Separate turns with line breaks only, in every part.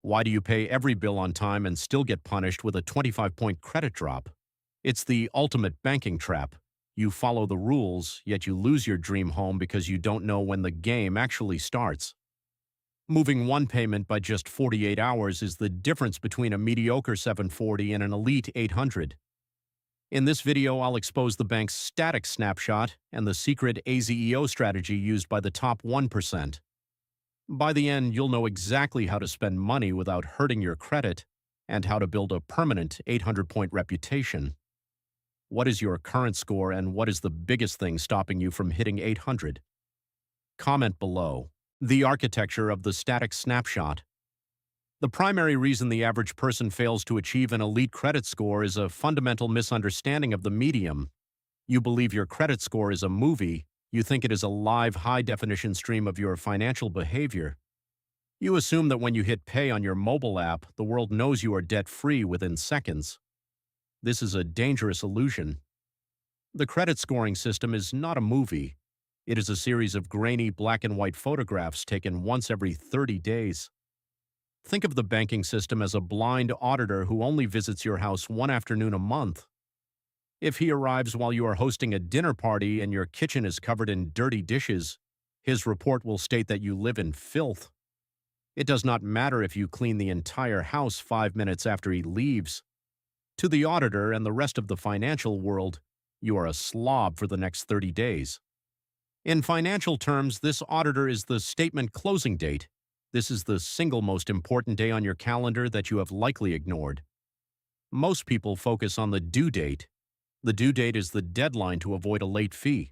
Why do you pay every bill on time and still get punished with a 25-point credit drop? It's the ultimate banking trap. You follow the rules, yet you lose your dream home because you don't know when the game actually starts. Moving one payment by just 48 hours is the difference between a mediocre 740 and an elite 800. In this video, I'll expose the bank's static snapshot and the secret AZEO strategy used by the top 1%. By the end, you'll know exactly how to spend money without hurting your credit and how to build a permanent 800-point reputation. What is your current score and what is the biggest thing stopping you from hitting 800? Comment below. The architecture of the static snapshot. The primary reason the average person fails to achieve an elite credit score is a fundamental misunderstanding of the medium. You believe your credit score is a movie. You think it is a live, high-definition stream of your financial behavior. You assume that when you hit pay on your mobile app, the world knows you are debt-free within seconds. This is a dangerous illusion. The credit scoring system is not a movie. It is a series of grainy black-and-white photographs taken once every 30 days. Think of the banking system as a blind auditor who only visits your house one afternoon a month. If he arrives while you are hosting a dinner party and your kitchen is covered in dirty dishes, his report will state that you live in filth. It does not matter if you clean the entire house 5 minutes after he leaves. To the auditor and the rest of the financial world, you are a slob for the next 30 days. In financial terms, this auditor is the statement closing date. This is the single most important day on your calendar that you have likely ignored. Most people focus on the due date. The due date is the deadline to avoid a late fee.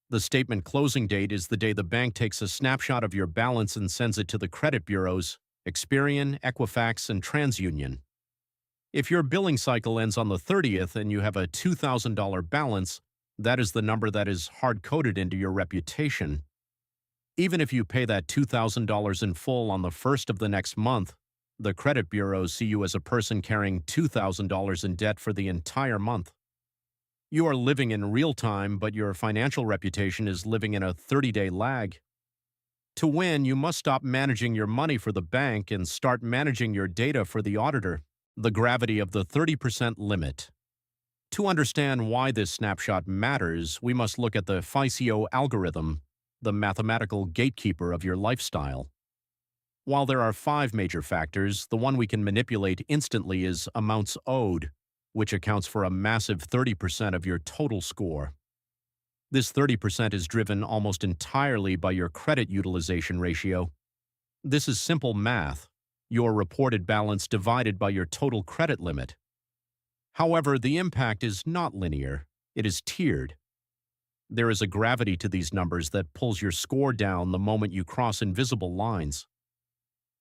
The statement closing date is the day the bank takes a snapshot of your balance and sends it to the credit bureaus, Experian, Equifax, and TransUnion. If your billing cycle ends on the 30th and you have a $2,000 balance, that is the number that is hard-coded into your reputation. Even if you pay that $2,000 in full on the first of the next month, the credit bureaus see you as a person carrying $2,000 in debt for the entire month. You are living in real time, but your financial reputation is living in a 30-day lag. To win, you must stop managing your money for the bank and start managing your data for the auditor. The gravity of the 30% limit. To understand why this snapshot matters, we must look at the FICO algorithm, the mathematical gatekeeper of your lifestyle. While there are 5 major factors, the one we can manipulate instantly is amounts owed, which accounts for a massive 30% of your total score. This 30% is driven almost entirely by your credit utilization ratio. This is simple math, your reported balance divided by your total credit limit. However, the impact is not linear, it is tiered. There is a gravity to these numbers that pulls your score down the moment you cross invisible lines.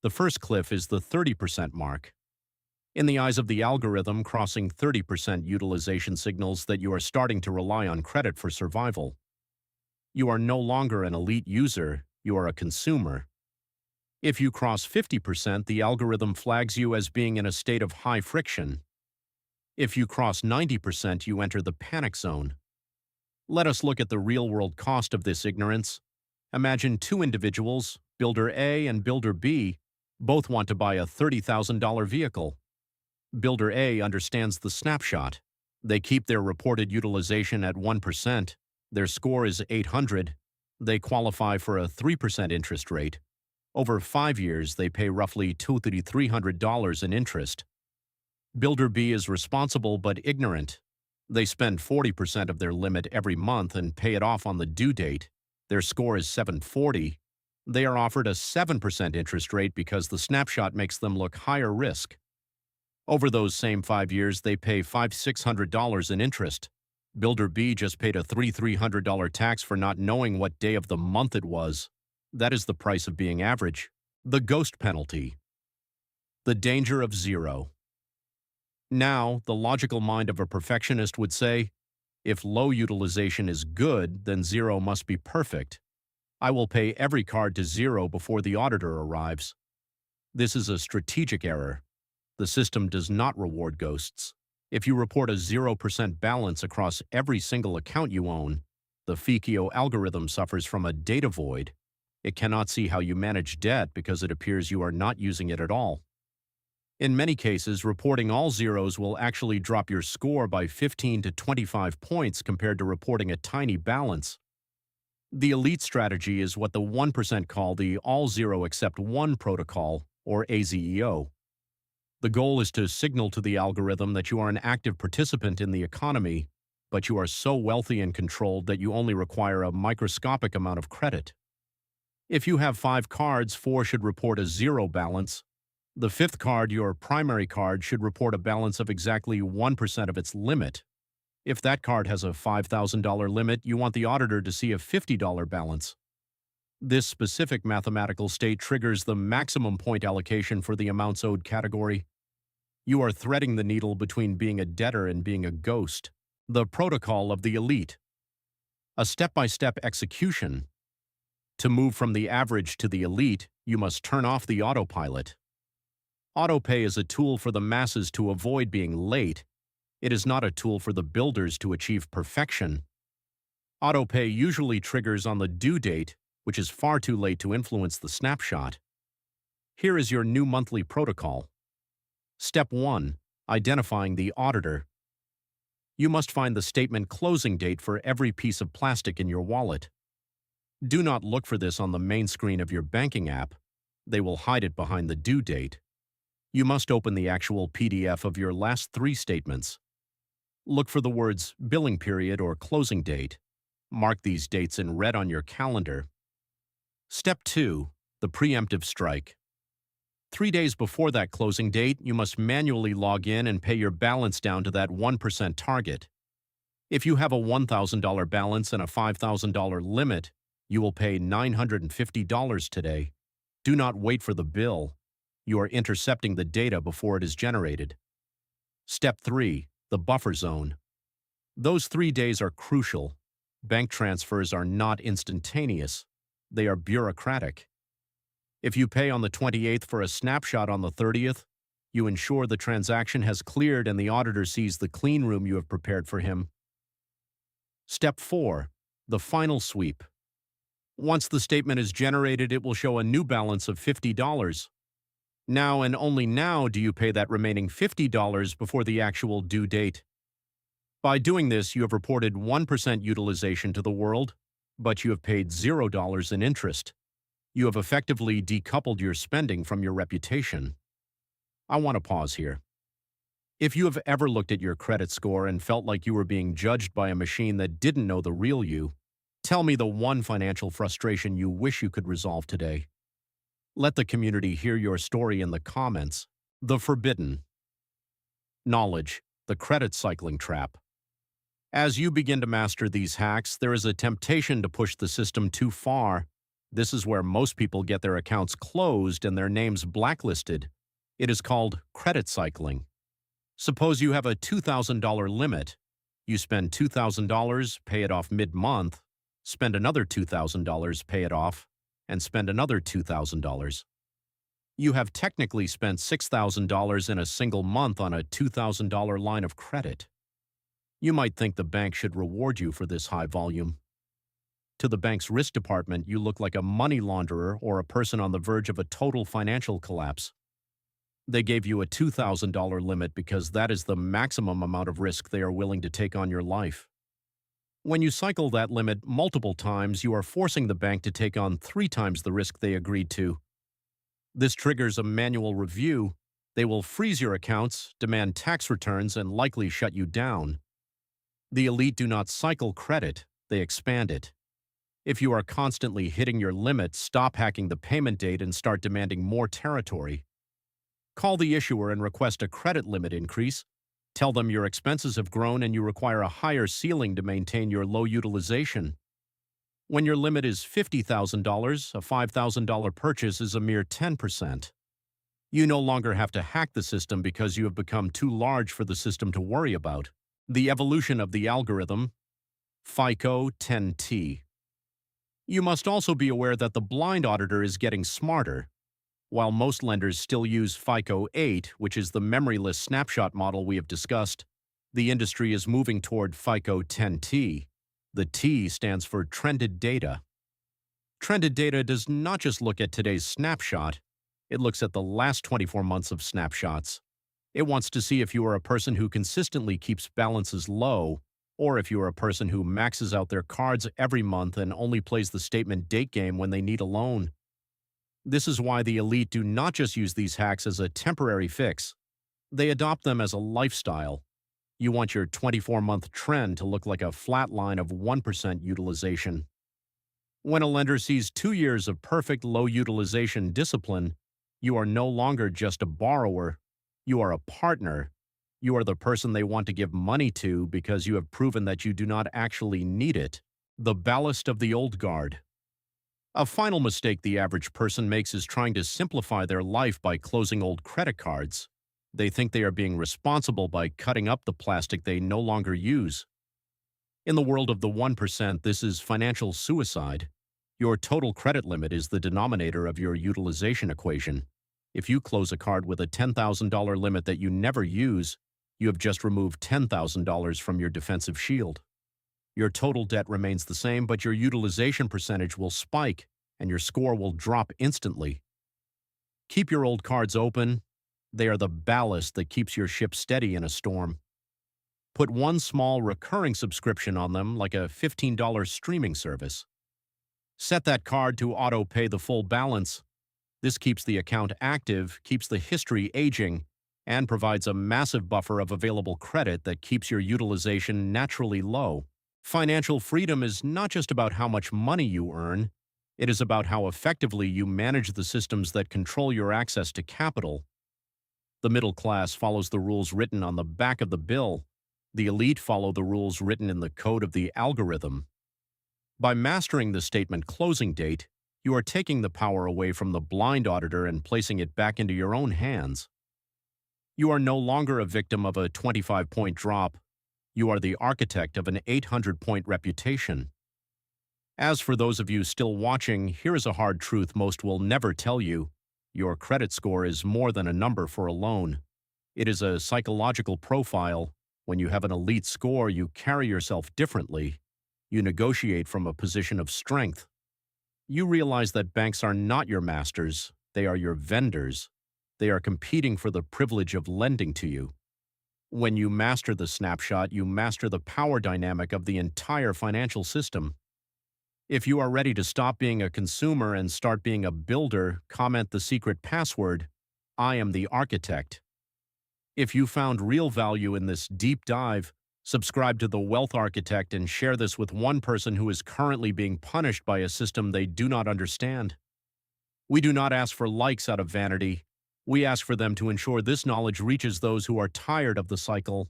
The first cliff is the 30% mark. In the eyes of the algorithm, crossing 30% utilization signals that you are starting to rely on credit for survival. You are no longer an elite user, you are a consumer. If you cross 50%, the algorithm flags you as being in a state of high friction. If you cross 90%, you enter the panic zone. Let us look at the real-world cost of this ignorance. Imagine 2 individuals, Builder A and Builder B, both want to buy a $30,000 vehicle. Builder A understands the snapshot. They keep their reported utilization at 1%. Their score is 800. They qualify for a 3% interest rate. Over 5 years, they pay roughly $2,300 in interest. Builder B is responsible but ignorant. They spend 40% of their limit every month and pay it off on the due date. Their score is 740. They are offered a 7% interest rate because the snapshot makes them look higher risk. Over those same 5 years, they pay $500-600 in interest. Builder B just paid a $300 tax for not knowing what day of the month it was. That is the price of being average. The ghost penalty. The danger of zero. Now, the logical mind of a perfectionist would say, if low utilization is good, then zero must be perfect. I will pay every card to zero before the auditor arrives. This is a strategic error. The system does not reward ghosts. If you report a 0% balance across every single account you own, the FICO algorithm suffers from a data void. It cannot see how you manage debt because it appears you are not using it at all. In many cases, reporting all zeros will actually drop your score by 15 to 25 points compared to reporting a tiny balance. The elite strategy is what the 1% call the all zero except one protocol, or AZEO. The goal is to signal to the algorithm that you are an active participant in the economy, but you are so wealthy and controlled that you only require a microscopic amount of credit. If you have 5 cards, 4 should report a zero balance. The 5th card, your primary card, should report a balance of exactly 1% of its limit. If that card has a $5,000 limit, you want the auditor to see a $50 balance. This specific mathematical state triggers the maximum point allocation for the amounts owed category. You are threading the needle between being a debtor and being a ghost. The protocol of the elite. A step-by-step execution. To move from the average to the elite, you must turn off the autopilot. Autopay is a tool for the masses to avoid being late. It is not a tool for the builders to achieve perfection. Autopay usually triggers on the due date, which is far too late to influence the snapshot. Here is your new monthly protocol. Step 1. Identifying the auditor. You must find the statement closing date for every piece of plastic in your wallet. Do not look for this on the main screen of your banking app. They will hide it behind the due date. You must open the actual PDF of your last 3 statements. Look for the words billing period or closing date. Mark these dates in red on your calendar. Step 2. The preemptive strike. 3 days before that closing date, you must manually log in and pay your balance down to that 1% target. If you have a $1,000 balance and a $5,000 limit, you will pay $950 today. Do not wait for the bill. You are intercepting the data before it is generated. Step 3. The buffer zone. Those 3 days are crucial. Bank transfers are not instantaneous. They are bureaucratic. If you pay on the 28th for a snapshot on the 30th, you ensure the transaction has cleared and the auditor sees the clean room you have prepared for him. Step 4. The final sweep. Once the statement is generated, it will show a new balance of $50. Now and only now do you pay that remaining $50 before the actual due date. By doing this, you have reported 1% utilization to the world, but you have paid $0 in interest. You have effectively decoupled your spending from your reputation. I want to pause here. If you have ever looked at your credit score and felt like you were being judged by a machine that didn't know the real you, tell me the one financial frustration you wish you could resolve today. Let the community hear your story in the comments. The forbidden knowledge, the credit cycling trap. As you begin to master these hacks, there is a temptation to push the system too far. This is where most people get their accounts closed and their names blacklisted. It is called credit cycling. Suppose you have a $2,000 limit. You spend $2,000, pay it off mid-month, spend another $2,000, pay it off, and spend another $2,000. You have technically spent $6,000 in a single month on a $2,000 line of credit. You might think the bank should reward you for this high volume. To the bank's risk department, you look like a money launderer or a person on the verge of a total financial collapse. They gave you a $2,000 limit because that is the maximum amount of risk they are willing to take on your life. When you cycle that limit multiple times, you are forcing the bank to take on 3 times the risk they agreed to. This triggers a manual review. They will freeze your accounts, demand tax returns, and likely shut you down. The elite do not cycle credit, they expand it. If you are constantly hitting your limit, stop hacking the payment date and start demanding more territory. Call the issuer and request a credit limit increase. Tell them your expenses have grown and you require a higher ceiling to maintain your low utilization. When your limit is $50,000, a $5,000 purchase is a mere 10%. You no longer have to hack the system because you have become too large for the system to worry about. The evolution of the algorithm, FICO 10T. You must also be aware that the blind auditor is getting smarter. While most lenders still use FICO 8, which is the memoryless snapshot model we have discussed, the industry is moving toward FICO 10T. The T stands for trended data. Trended data does not just look at today's snapshot, it looks at the last 24 months of snapshots. It wants to see if you are a person who consistently keeps balances low, or if you are a person who maxes out their cards every month and only plays the statement date game when they need a loan. This is why the elite do not just use these hacks as a temporary fix. They adopt them as a lifestyle. You want your 24-month trend to look like a flat line of 1% utilization. When a lender sees 2 years of perfect low utilization discipline, you are no longer just a borrower, you are a partner. You are the person they want to give money to because you have proven that you do not actually need it. The ballast of the old guard. A final mistake the average person makes is trying to simplify their life by closing old credit cards. They think they are being responsible by cutting up the plastic they no longer use. In the world of the 1%, this is financial suicide. Your total credit limit is the denominator of your utilization equation. If you close a card with a $10,000 limit that you never use, you have just removed $10,000 from your defensive shield. Your total debt remains the same, but your utilization percentage will spike and your score will drop instantly. Keep your old cards open. They are the ballast that keeps your ship steady in a storm. Put one small recurring subscription on them, like a $15 streaming service. Set that card to auto-pay the full balance. This keeps the account active, keeps the history aging, and provides a massive buffer of available credit that keeps your utilization naturally low. Financial freedom is not just about how much money you earn, it is about how effectively you manage the systems that control your access to capital. The middle class follows the rules written on the back of the bill. The elite follow the rules written in the code of the algorithm. By mastering the statement closing date, you are taking the power away from the blind auditor and placing it back into your own hands. You are no longer a victim of a 25-point drop. You are the architect of an 800-point reputation. As for those of you still watching, here is a hard truth most will never tell you. Your credit score is more than a number for a loan. It is a psychological profile. When you have an elite score, you carry yourself differently. You negotiate from a position of strength. You realize that banks are not your masters, they are your vendors. They are competing for the privilege of lending to you. When you master the snapshot, you master the power dynamic of the entire financial system. If you are ready to stop being a consumer and start being a builder, comment the secret password, I am the architect. If you found real value in this deep dive, subscribe to The Wealth Architect and share this with one person who is currently being punished by a system they do not understand. We do not ask for likes out of vanity. We ask for them to ensure this knowledge reaches those who are tired of the cycle.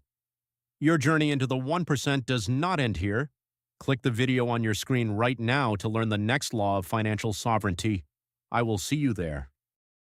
Your journey into the 1% does not end here. Click the video on your screen right now to learn the next law of financial sovereignty. I will see you there.